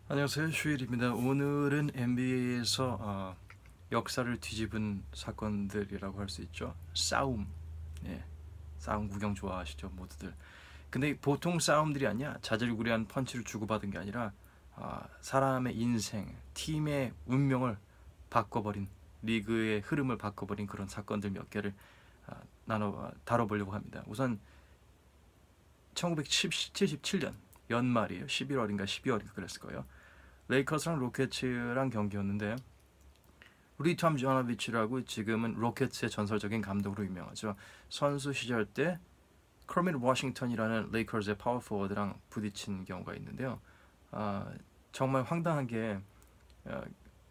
안녕하세요, 슈일입니다. 오늘은 NBA에서 역사를 뒤집은 사건들이라고 할 수 있죠. 싸움, 예, 싸움 구경 좋아하시죠, 모두들. 근데 보통 싸움들이 아니야. 자질구레한 펀치를 주고받은 게 아니라 사람의 인생, 팀의 운명을 바꿔버린, 리그의 흐름을 바꿔버린 그런 사건들 몇 개를 다뤄보려고 합니다. 우선 1977년 연말이에요. 11월인가 12월인가 그랬을 거예요. 레이커스랑 로켓츠랑 경기였는데 루디 톰자노비치라고 지금은 로켓츠의 전설적인 감독으로 유명하죠. 선수 시절 때 커밋 워싱턴이라는 레이커스의 파워포워드랑 부딪힌 경우가 있는데요. 정말 황당한 게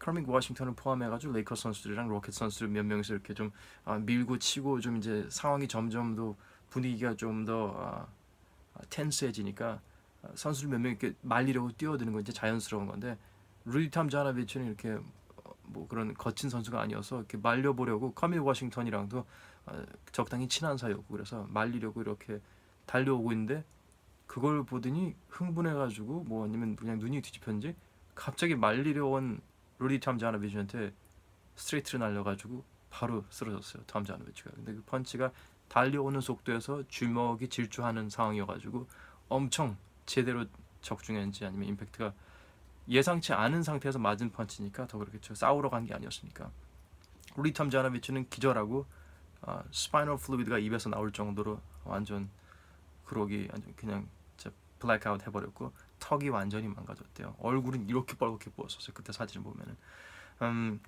커밋 워싱턴을 포함해가지고 레이커스 선수들이랑 로켓 선수들 몇 명이서 이렇게 좀 밀고 치고 좀 이제 상황이 점점 더 분위기가 좀 더 텐스해지니까 선수들 몇 명 이렇게 말리려고 뛰어드는 건 이제 자연스러운 건데 루디 탐자나비치는 이렇게 뭐 그런 거친 선수가 아니어서 이렇게 말려보려고 커밋 워싱턴이랑도 적당히 친한 사이였고 그래서 말리려고 이렇게 달려오고 있는데 그걸 보더니 흥분해가지고 뭐 아니면 그냥 눈이 뒤집혔는지 갑자기 말리려 온 루디 탐자나비치한테 스트레이트를 날려가지고 바로 쓰러졌어요. 탐자나비치가. 근데 그 펀치가 달려오는 속도에서 주먹이 질주하는 상황이어가지고 엄청 제대로 적중했는지 아니면 임팩트가 예상치 않은 상태에서 맞은 펀치니까 더 그렇겠죠. 싸우러 간 게 아니었으니까. 루디 탐자노비치는 기절하고 스파이널 플루이드가 입에서 나올 정도로 완전 그러기 완전 그냥 블랙아웃 해버렸고 턱이 완전히 망가졌대요. 얼굴은 이렇게 빨갛게 부었었어요. 그때 사진을 보면은.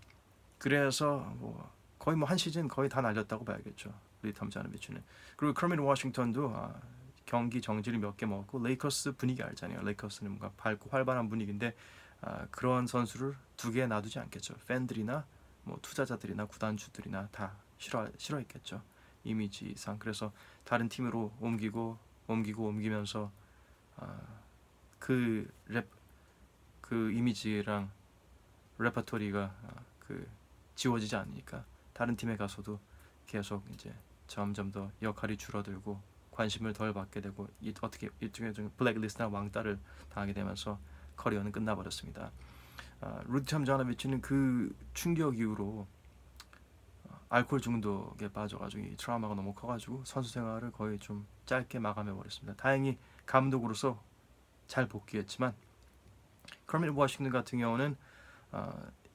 그래서 뭐 거의 뭐 한 시즌 거의 다 날렸다고 봐야겠죠. 루디 탐자노비치는. 그리고 커밋 워싱턴도 경기 정지를 몇 개 먹었고 레이커스 분위기 알잖아요. 레이커스는 뭔가 밝고 활발한 분위기인데 그런 선수를 두 개 놔두지 않겠죠. 팬들이나 뭐 투자자들이나 구단주들이나 다 싫어했겠죠. 이미지상. 그래서 다른 팀으로 옮기면서 그 그 이미지랑 레퍼토리가 지워지지 않으니까 다른 팀에 가서도 계속 이제 점점 더 역할이 줄어들고 관심을 덜 받게 되고 어떻게 일종의 블랙리스트나 왕따를 당하게 되면서 커리어는 끝나버렸습니다. 루디 탐자노비치는 그 충격 이후로 알코올 중독에 빠져가지고 이 트라우마가 너무 커가지고 선수 생활을 거의 좀 짧게 마감해 버렸습니다. 다행히 감독으로서 잘 복귀했지만 커밋 워싱턴 같은 경우는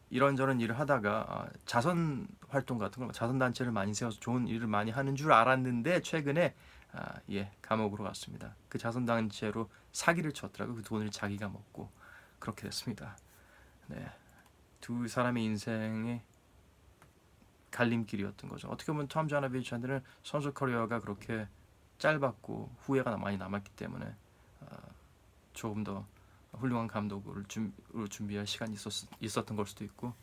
이런저런 일을 하다가 자선 활동 같은 거, 자선 단체를 많이 세워서 좋은 일을 많이 하는 줄 알았는데 최근에 감옥으로 갔습니다. 그 자선 단체로 사기를 쳤더라고. 그 돈을 자기가 먹고 그렇게 됐습니다. 네, 두 사람의 인생의 갈림길이었던 거죠. 어떻게 보면 톰 자나비치한테는 선수 커리어가 그렇게 짧았고 후회가 많이 남았기 때문에 조금 더 훌륭한 감독을 준비할 시간이 있었던 걸 수도 있고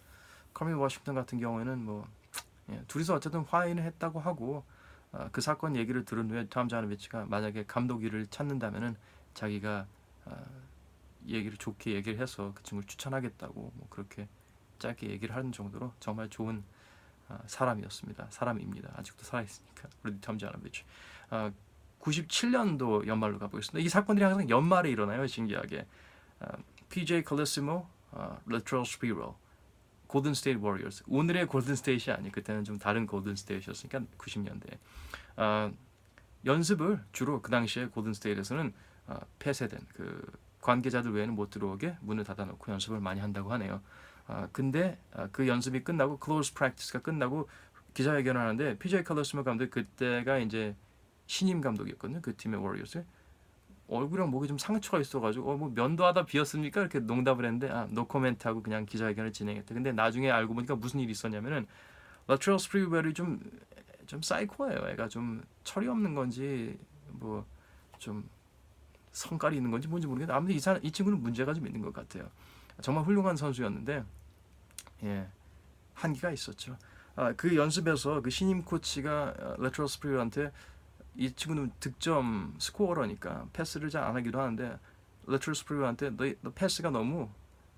커밋 워싱턴 같은 경우에는 뭐 둘이서 어쨌든 화해는 했다고 하고 그 사건 얘기를 들은 후에 톰 자노비치가 만약에 감독 일을 찾는다면은 자기가 얘기를 좋게 얘기를 해서 그 친구를 추천하겠다고 뭐 그렇게 짧게 얘기를 하는 정도로 정말 좋은 사람입니다. 아직도 살아있으니까 우리 톰 자노비치. 97년도 연말로 가보겠습니다. 이 사건들이 항상 연말에 일어나요. 신기하게. PJ 칼리시모, Latrell Sprewell, 골든 스테이트 워리어스. 오늘의 골든 스테이트이 아니 그때는 좀 다른 골든 스테이트였으니까 90년대. 연습을 주로 그 당시에 골든 스테이트에서는 폐쇄된 그 관계자들 외에는 못 들어오게 문을 닫아놓고 연습을 많이 한다고 하네요. 근데 그 연습이 끝나고 close practice가 끝나고 기자회견을 하는데 PJ 칼리시모 감독 그때가 이제 신임 감독이었거든요. 그 팀의 워리어스. 얼굴이랑 목에 좀 상처가 있어가지고 뭐 면도하다 비었습니까? 이렇게 농담을 했는데 노 코멘트 하고 그냥 기자회견을 진행했대. 근데 나중에 알고 보니까 무슨 일이 있었냐면은 라트럴 스프리웰이 좀 사이코예요. 애가 좀 철이 없는 건지 뭐 좀 성깔이 있는 건지 뭔지 모르겠는데 아무튼 이 친구는 문제가 좀 있는 것 같아요. 정말 훌륭한 선수였는데 한계가 있었죠. 그 연습에서 그 신임 코치가 라트럴 스프리웰한테 이 친구는 득점 스코어러니까 패스를 잘 안 하기도 하는데 레트럴 스프리웰한테 너 패스가 너무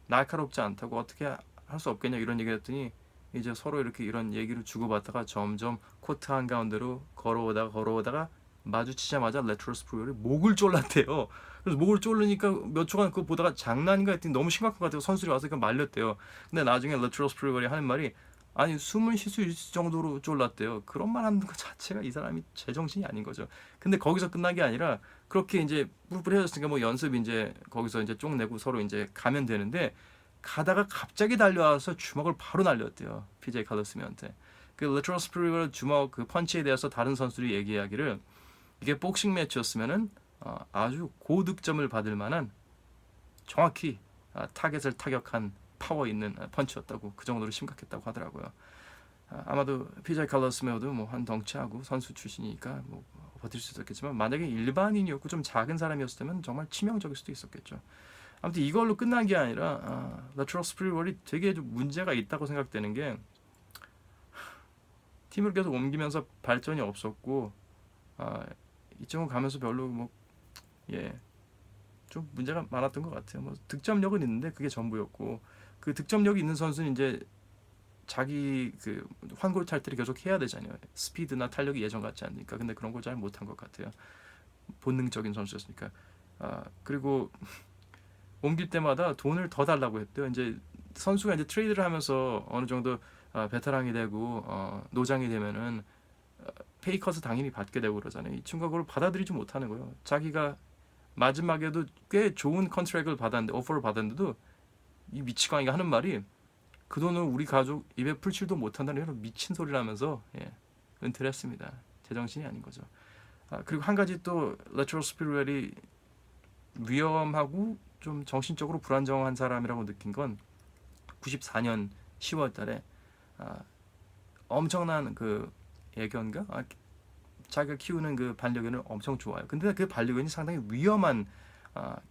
날카롭지 않다고 어떻게 할 수 없겠냐 이런 얘기 했더니 이제 서로 이렇게 이런 얘기를 주고받다가 점점 코트 한가운데로 걸어오다가 마주치자마자 레트럴 스프리웰이 목을 졸랐대요. 그래서 목을 졸르니까 몇 초간 그거 보다가 장난인가 했더니 너무 심각한 것 같아서 선수들이 와서 말렸대요. 근데 나중에 러트럴 스프리거리 하는 말이 아니 숨을 쉴 수 있을 정도로 졸랐대요. 그런 말 하는 것 자체가 이 사람이 제정신이 아닌 거죠. 근데 거기서 끝난 게 아니라 그렇게 이제 뿔뿔 헤어졌으니까 뭐 연습 이제 거기서 이제 쪽 내고 서로 이제 가면 되는데 가다가 갑자기 달려와서 주먹을 바로 날렸대요. PJ 칼러스한테. 그 러트럴 스프리거 주먹 그 펀치에 대해서 다른 선수들이 얘기하기를 이게 복싱 매치였으면은 아주 고득점을 받을 만한 정확히 타겟을 타격한 파워 있는 펀치였다고 그 정도로 심각했다고 하더라고요. 아마도 PJ 칼러스메어도 뭐 한 덩치하고 선수 출신이니까 뭐 버틸 수 있었겠지만 만약에 일반인이었고 좀 작은 사람이었으면 정말 치명적일 수도 있었겠죠. 아무튼 이걸로 끝난 게 아니라 러트럴 스프리월이 되게 좀 문제가 있다고 생각되는 게 팀을 계속 옮기면서 발전이 없었고 이쪽은 가면서 별로 뭐 좀 문제가 많았던 것 같아요. 뭐 득점력은 있는데 그게 전부였고 그 득점력이 있는 선수는 이제 자기 그 환골 탈퇴를 계속 해야 되잖아요. 스피드나 탄력이 예전 같지 않으니까. 근데 그런 걸 잘 못한 것 같아요. 본능적인 선수였으니까. 그리고 옮길 때마다 돈을 더 달라고 했대요. 이제 선수가 이제 트레이드를 하면서 어느 정도 베테랑이 되고 노장이 되면은 페이컷을 당연히 받게 되고 그러잖아요. 이 친구가 그걸 받아들이지 못하는 거예요. 자기가 마지막에도 꽤 좋은 컨트랙을 받았는데 오퍼를 받았는데도 이 미치광이가 하는 말이 그 돈을 우리 가족 입에 풀칠도 못한다는 이런 미친 소리를 하면서 은퇴를 했습니다. 제정신이 아닌 거죠. 그리고 한 가지 또 레트로 스피리웰이 위험하고 좀 정신적으로 불안정한 사람이라고 느낀 건 94년 10월 달에 엄청난 그 애견가? 자기가 키우는 그 반려견을 엄청 좋아해요. 근데 그 반려견이 상당히 위험한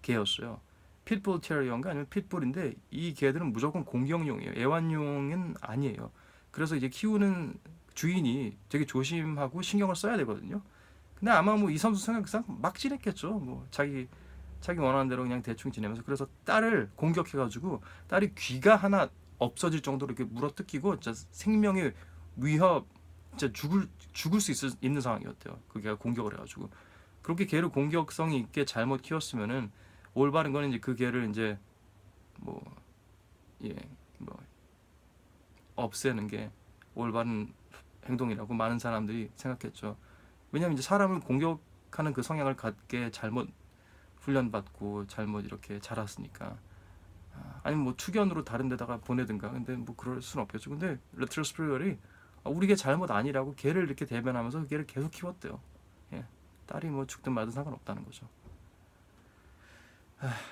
개였어요. 핏불 테리어인가 아니면 핏불인데 이 개들은 무조건 공격용이에요. 애완용은 아니에요. 그래서 이제 키우는 주인이 되게 조심하고 신경을 써야 되거든요. 근데 아마 뭐 이 선수 생각상 막 지냈겠죠. 뭐 자기 원하는 대로 그냥 대충 지내면서 그래서 딸을 공격해가지고 딸이 귀가 하나 없어질 정도로 이렇게 물어뜯기고 진짜 생명의 위협, 진짜 죽을 수 있는 상황이었대요. 그 개가 공격을 해가지고 그렇게 개를 공격성이 있게 잘못 키웠으면은 올바른 거는 이제 그 개를 이제 뭐 없애는 게 올바른 행동이라고 많은 사람들이 생각했죠. 왜냐하면 이제 사람을 공격하는 그 성향을 갖게 잘못 훈련받고 잘못 이렇게 자랐으니까. 아니면 뭐 투견으로 다른 데다가 보내든가. 근데 뭐 그럴 수는 없겠죠. 근데 레트로 스프리얼이 우리 개 잘못 아니라고 개를 이렇게 대변하면서 그 개를 계속 키웠대요. 딸이 뭐 죽든 말든 상관없다는 거죠.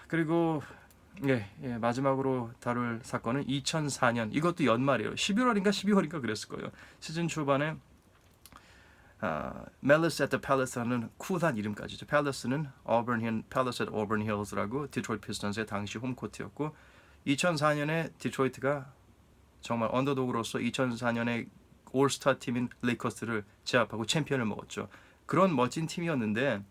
그리고 마지막으로 다룰 사건은 2004년 이것도 연말이에요. 11월인가 12월인가 그랬을 거예요. 시즌 초반에 Malice at the Palace라는 쿨한 이름까지죠. Palace는 Palace at Auburn Hills라고 디트로이트 피스턴스의 당시 홈코트였고 2004년에 디트로이트가 정말 언더독으로서 2004년에 올스타 팀인 레이커스를 제압하고 챔피언을 먹었죠. 그런 멋진 팀이었는데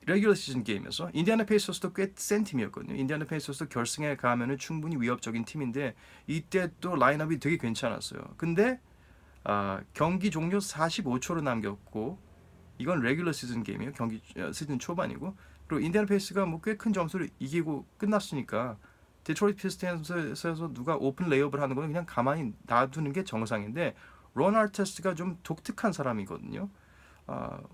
레귤러 시즌 게임에서 인디애나 페이서스도 꽤 센 팀이었거든요. 인디애나 페이서스도 결승에 가면은 충분히 위협적인 팀인데 이때 또 라인업이 되게 괜찮았어요. 근데 경기 종료 45초로 남겼고 이건 레귤러 시즌 게임이에요. 경기 시즌 초반이고 그리고 인디애나 페이스가 뭐 꽤 큰 점수를 이기고 끝났으니까 디트로이트 피스턴스에서 누가 오픈 레이업을 하는 거는 그냥 가만히 놔두는 게 정상인데 론 아르테스트가 좀 독특한 사람이거든요.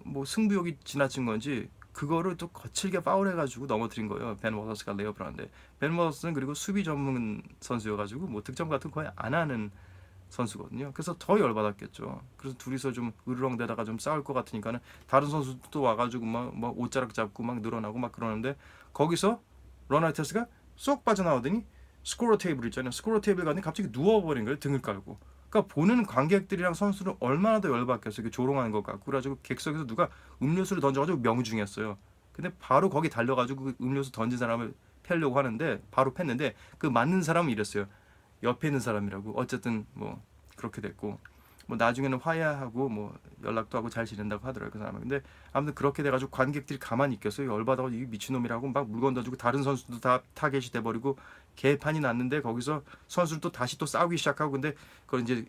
뭐 승부욕이 지나친 건지 그거를 또 거칠게 파울해가지고 넘어뜨린 거예요. 벤 워더스가 레이업을 하는데 벤 워더스는 그리고 수비 전문 선수여가지고 뭐 득점 같은 거 거의 안 하는 선수거든요. 그래서 더 열받았겠죠. 그래서 둘이서 좀 으르렁대다가 좀 싸울 것 같으니까는 다른 선수도 와가지고 막 옷자락 잡고 막 늘어나고 막 그러는데 거기서 론 아르테스가 쏙 빠져나오더니 스코어 테이블 있잖아요. 스코어 테이블 갔는데 갑자기 누워버린 거예요. 등을 깔고. 그러니까 보는 관객들이랑 선수는 얼마나 더 열받겠어요. 조롱하는 것 같고 그래가지고 객석에서 누가 음료수를 던져가지고 명중했어요. 근데 바로 거기 달려가지고 그 음료수 던진 사람을 패려고 하는데 바로 팼는데 그 맞는 사람은 이랬어요. 옆에 있는 사람이라고. 어쨌든 뭐 그렇게 됐고 뭐 나중에는 화해하고 뭐 연락도 하고 잘 지낸다고 하더라고요. 그 사람은. 근데 아무튼 그렇게 돼가지고 관객들이 가만히 있겠어요. 열받아가지고 이 미친놈이라고 막 물건 던지고 다른 선수도 다 타겟이 돼버리고 개판이 났는데 거기서 선수를 또 다시 또 싸우기 시작하고 근데 그걸 이제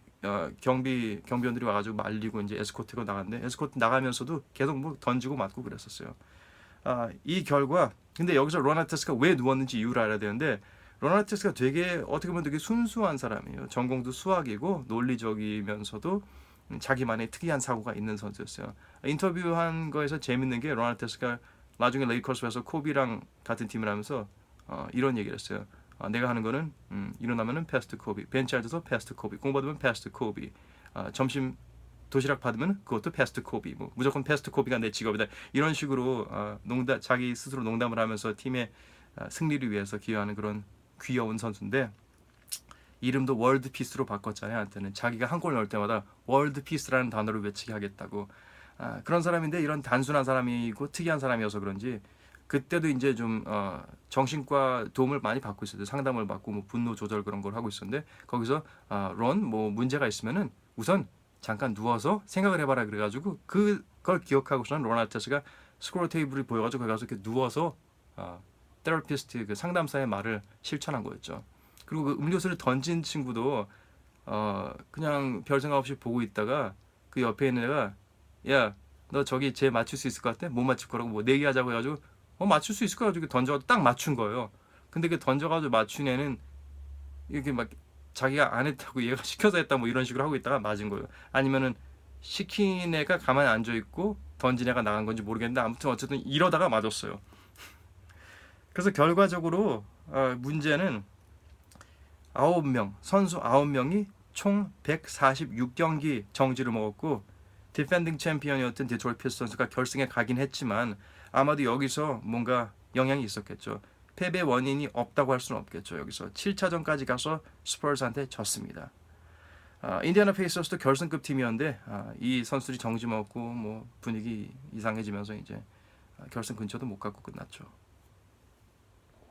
경비원들이 와가지고 말리고 이제 에스코트가 나갔는데 에스코트 나가면서도 계속 뭐 던지고 맞고 그랬었어요. 이 결과 근데 여기서 론 아테스가 왜 누웠는지 이유를 알아야 되는데 론 아테스가 되게 어떻게 보면 되게 순수한 사람이에요. 전공도 수학이고 논리적이면서도 자기만의 특이한 사고가 있는 선수였어요. 인터뷰한 거에서 재밌는 게 론 아테스가 나중에 레이커스에서 코비랑 같은 팀을 하면서 이런 얘기를 했어요. 내가 하는 거는 일어나면은 패스트 코비, 벤치 앉아서 패스트 코비, 공 받으면 패스트 코비, 점심 도시락 받으면 그것도 패스트 코비, 뭐 무조건 패스트 코비가 내 직업이다. 이런 식으로 자기 스스로 농담을 하면서 팀의 승리를 위해서 기여하는 그런 귀여운 선수인데 이름도 월드 피스로 바꿨잖아요. 한테는 자기가 한 골 넣을 때마다 월드 피스라는 단어를 외치게 하겠다고. 그런 사람인데 이런 단순한 사람이고 특이한 사람이어서 그런지 그때도 이제 좀 정신과 도움을 많이 받고 있었어요. 상담을 받고 뭐 분노 조절 그런 걸 하고 있었는데 거기서 론 뭐 문제가 있으면은 우선 잠깐 누워서 생각을 해봐라 그래가지고 그걸 기억하고서는 론 아테스가 스크롤 테이블을 보여가지고 거기 가서 이렇게 누워서 테라피스트 그 상담사의 말을 실천한 거였죠. 그리고 그 음료수를 던진 친구도 그냥 별 생각 없이 보고 있다가 그 옆에 있는 애가 야 너 저기 쟤 맞출 수 있을 것 같아? 못 맞출 거라고 뭐 내기하자고 해가지고 맞출 수 있을 거 가지고 던져가지고 딱 맞춘 거예요. 근데 그 던져가지고 맞춘 애는 이렇게 막 자기가 안 했다고 얘가 시켜서 했다 뭐 이런 식으로 하고 있다가 맞은 거예요. 아니면은 시킨 애가 가만히 앉아 있고 던진 애가 나간 건지 모르겠는데 아무튼 어쨌든 이러다가 맞았어요. 그래서 결과적으로 문제는 9명 선수 9명이 총 146경기 정지를 먹었고 디펜딩 챔피언이었던 디트로이트 피스턴스 선수가 결승에 가긴 했지만 아마도 여기서 뭔가 영향이 있었겠죠. 패배 원인이 없다고 할 수는 없겠죠. 여기서 7차전까지 가서 스퍼스한테 졌습니다. 인디애나 페이서스도 결승급 팀이었는데 이 선수들이 정지 먹고 뭐 분위기 이상해지면서 이제 결승 근처도 못 갔고 끝났죠.